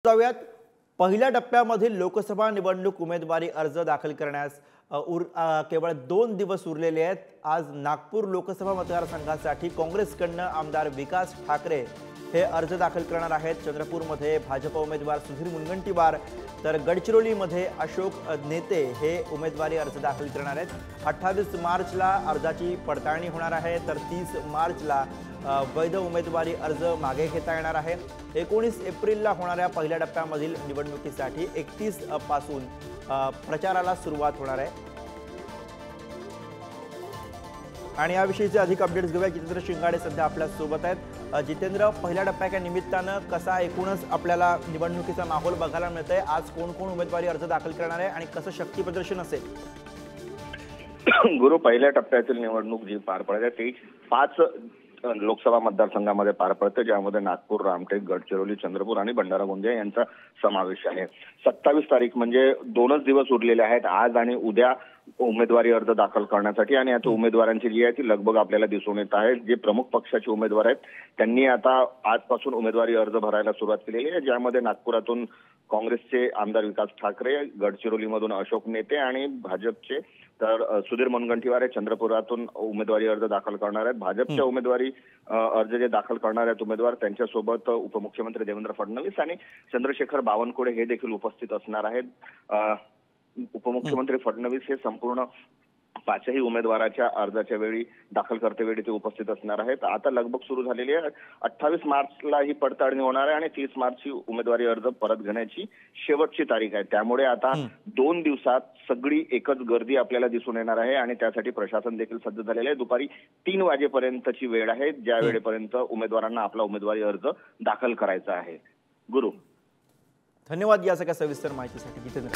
जाऊयात पहिल्या टप्प्यामधील लोकसभा निवडणूक उमेदवारी अर्ज दाखल करण्यास केवळ 2 दिवस उरलेले आहेत। आज नागपूर लोकसभा मतदारसंघासाठी काँग्रेसकडून आमदार विकास ठाकरे हे अर्ज दाखल करणार आहेत। चंद्रपूरमध्ये भाजप उमेदवार सुधीर मुनगंटीवार तर गडचिरोलीमध्ये अशोक नेते हे उमेदवारी अर्ज दाखल करणार आहेत। 28 मार्चला अर्जाची पडताळणी होणार आहे तर 30 मार्चला वैध उमेदवारी अर्ज मागे घेता येणार आहे। 19 एप्रिलला होणाऱ्या पहिल्या टप्प्यामधील निवडणुकीसाठी 31 पासून प्रचाराला सुरुवात होणार आहे। आणि याविषयीचे अधिक अपडेट्स घेऊया। जितेंद्र शिंगाडे सध्या आपल्या सोबत आहेत। जितेंद्र, पहिल्या टप्प्याच्या निमित्ताने कसा एकूणच आपल्याला निवडणुकीचा माहोल बघायला मिळतोय? आज कोण कोण उमेदवारी अर्ज दाखल करणार आहे आणि कसं शक्ती प्रदर्शन असेल? गुरु, पहिल्या टप्प्यातील निवडणूक जी पार पडते ती 5 लोकसभा मतदारसंघामध्ये पार पडते, ज्यामध्ये नागपूर, रामटेक, गडचिरोली, चंद्रपूर आणि भंडारा गोंदिया यांचा समावेश आहे। 27 तारीख म्हणजे 2च दिवस उरलेले आहेत आज आणि उद्या उमेदवारी अर्ज दाखल करण्यासाठी। आणि आता उमेदवारांची जी आहे ती लगबग आपल्याला दिसून येत आहे। जे प्रमुख पक्षाचे उमेदवार आहेत त्यांनी आता आजपासून उमेदवारी अर्ज भरायला सुरुवात केलेली आहे, ज्यामध्ये नागपुरातून काँग्रेसचे आमदार विकास ठाकरे, गडचिरोलीमधून अशोक नेते आणि भाजपचे तर सुधीर मुनगंटीवार चंद्रपुरातून उमेदवारी अर्ज दाखल करणार आहेत। भाजपच्या उमेदवारी अर्ज जे दाखल करणार आहेत उमेदवार त्यांच्यासोबत उपमुख्यमंत्री देवेंद्र फडणवीस आणि चंद्रशेखर बावनकुळे हे देखील उपस्थित असणार आहेत। उपमुख्यमंत्री फडणवीस हे संपूर्ण 5ही उमेदवाराच्या अर्जाच्या वेळी दाखल करतेवेळी ते उपस्थित असणार आहेत। आता लगबग सुरू झालेली आहे। 28 मार्चला ही पडताळणी होणार आहे आणि 30 मार्चची उमेदवारी अर्ज परत घेण्याची शेवटची तारीख आहे। त्यामुळे आता 2 दिवसात सगळी एकच गर्दी आपल्याला दिसून येणार आहे आणि त्यासाठी प्रशासन देखील सज्ज झालेले आहे। दुपारी 3 वाजेपर्यंतची वेळ आहे, ज्या वेळेपर्यंत उमेदवारांना आपला उमेदवारी अर्ज दाखल करायचा आहे। गुरु, धन्यवाद या सगळ्या सविस्तर माहितीसाठी जितेंद्र।